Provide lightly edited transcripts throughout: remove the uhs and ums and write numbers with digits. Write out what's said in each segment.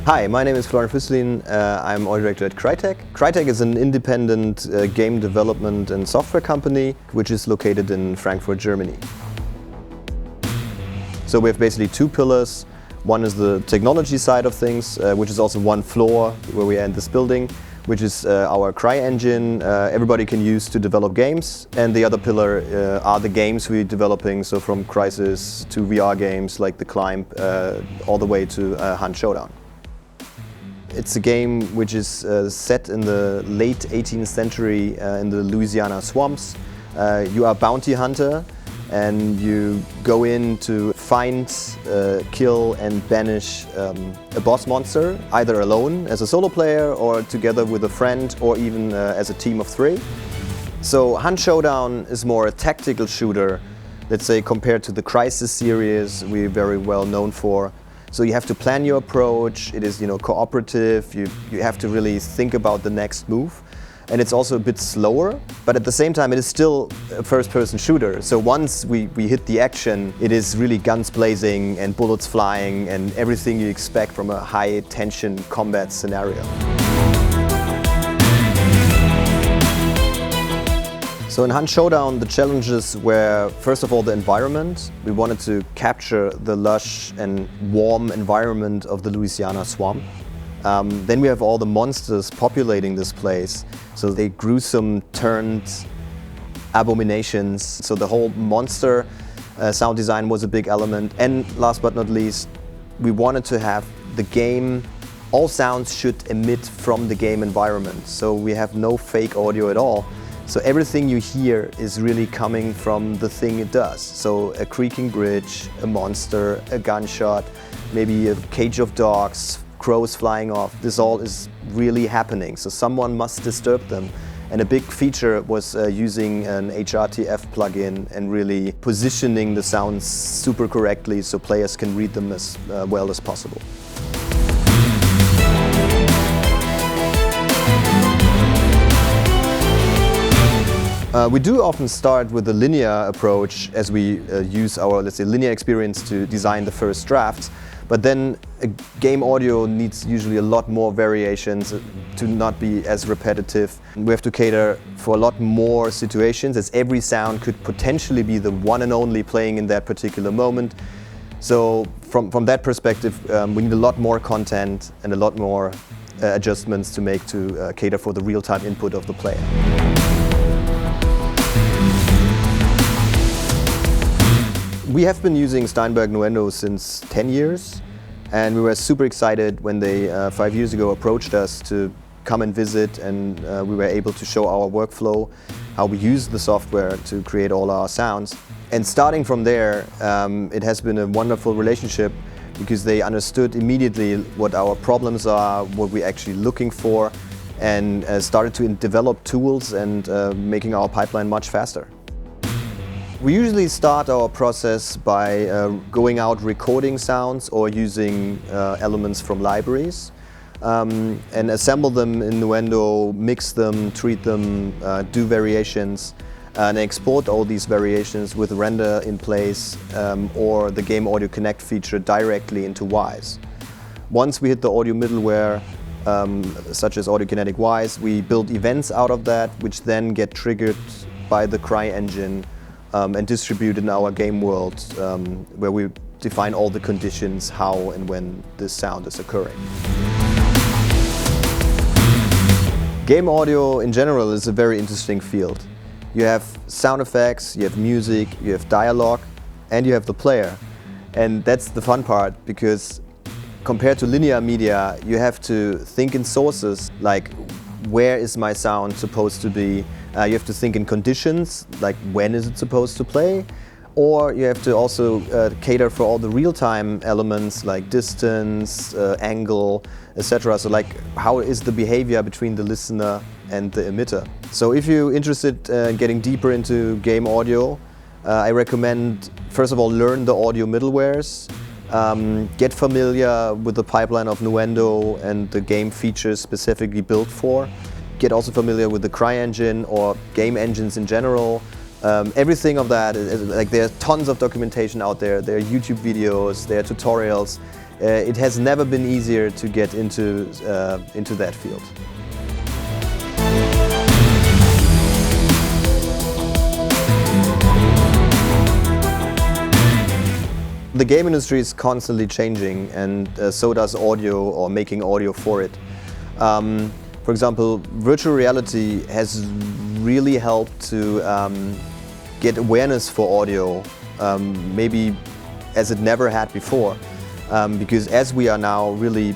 Hi, my name is Florian Füsslin. I'm audio director at Crytek. Crytek is an independent game development and software company which is located in Frankfurt, Germany. So we have basically two pillars. One is the technology side of things, which is also one floor where we are in this building, which is our Cry engine everybody can use to develop games. And the other pillar are the games we're developing, so from Crysis to VR games like The Climb, all the way to Hunt Showdown. It's a game which is set in the late 18th century in the Louisiana swamps. You are a bounty hunter and you go in to find, kill and banish a boss monster, either alone as a solo player or together with a friend or even as a team of three. So Hunt Showdown is more a tactical shooter, let's say, compared to the Crysis series we're very well known for. So you have to plan your approach, it is cooperative, you have to really think about the next move. And it's also a bit slower, but at the same time it is still a first-person shooter. So once we hit the action, it is really guns blazing and bullets flying and everything you expect from a high-tension combat scenario. So in Hunt Showdown, the challenges were, first of all, the environment. We wanted to capture the lush and warm environment of the Louisiana swamp. Then we have all the monsters populating this place. So they gruesome, turned abominations. So the whole monster sound design was a big element. And last but not least, we wanted to have the game, all sounds should emit from the game environment. So we have no fake audio at all. So everything you hear is really coming from the thing it does. So a creaking bridge, a monster, a gunshot, maybe a cage of dogs, crows flying off. This all is really happening. So someone must disturb them. And a big feature was using an HRTF plugin and really positioning the sounds super correctly so players can read them as well as possible. We do often start with a linear approach as we use our, let's say, linear experience to design the first drafts. But then a game audio needs usually a lot more variations to not be as repetitive. We have to cater for a lot more situations, as every sound could potentially be the one and only playing in that particular moment. So from that perspective, we need a lot more content and a lot more adjustments to make to cater for the real-time input of the player. We have been using Steinberg Nuendo since 10 years, and we were super excited when they 5 years ago approached us to come and visit, and we were able to show our workflow, how we use the software to create all our sounds. And starting from there, it has been a wonderful relationship because they understood immediately what our problems are, what we're actually looking for, and started to develop tools and making our pipeline much faster. We usually start our process by going out recording sounds or using elements from libraries and assemble them in Nuendo, mix them, treat them, do variations, and export all these variations with render in place or the Game Audio Connect feature directly into Wise. Once we hit the audio middleware, such as Audio Kinetic Wise, we build events out of that, which then get triggered by the Cry engine and distribute in our game world, where we define all the conditions, how and when this sound is occurring. Game audio in general is a very interesting field. You have sound effects, you have music, you have dialogue, and you have the player. And that's the fun part, because compared to linear media, you have to think in sources, like where is my sound supposed to be? You have to think in conditions, like when is it supposed to play? Or you have to also cater for all the real-time elements like distance, angle, etc. So like how is the behavior between the listener and the emitter? So if you're interested in getting deeper into game audio, I recommend, first of all, learn the audio middlewares, get familiar with the pipeline of Nuendo and the game features specifically built for. Get also familiar with the Cry engine or game engines in general. Everything of that, like there are tons of documentation out there. There are YouTube videos, there are tutorials. It has never been easier to get into that field. The game industry is constantly changing, and so does audio, or making audio for it. For example, virtual reality has really helped to get awareness for audio, maybe as it never had before. Because as we are now really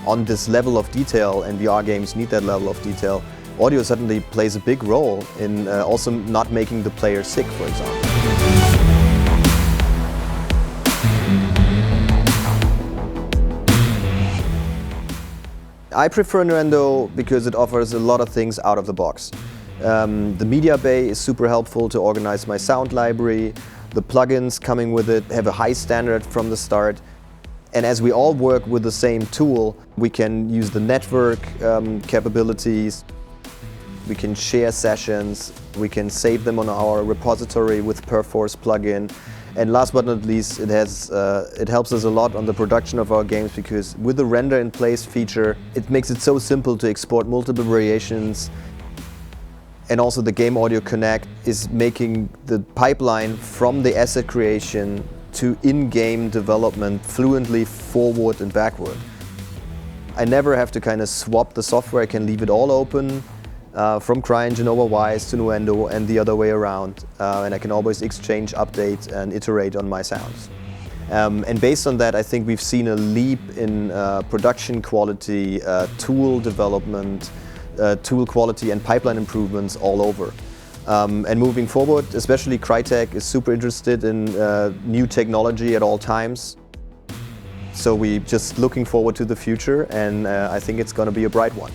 on this level of detail, and VR games need that level of detail, audio suddenly plays a big role in also not making the player sick, for example. I prefer Nuendo because it offers a lot of things out of the box. The media bay is super helpful to organize my sound library. The plugins coming with it have a high standard from the start. And as we all work with the same tool, we can use the network capabilities. We can share sessions. We can save them on our repository with Perforce plugin. And last but not least, it helps us a lot on the production of our games, because with the render in place feature, it makes it so simple to export multiple variations. And also the Game Audio Connect is making the pipeline from the asset creation to in-game development fluently forward and backward. I never have to kind of swap the software. I can leave it all open. From CryEngine over Wise to Nuendo and the other way around, and I can always exchange, update and iterate on my sounds. And based on that, I think we've seen a leap in production quality, tool development, tool quality and pipeline improvements all over. And moving forward, especially Crytek is super interested in new technology at all times. So we're just looking forward to the future, and I think it's going to be a bright one.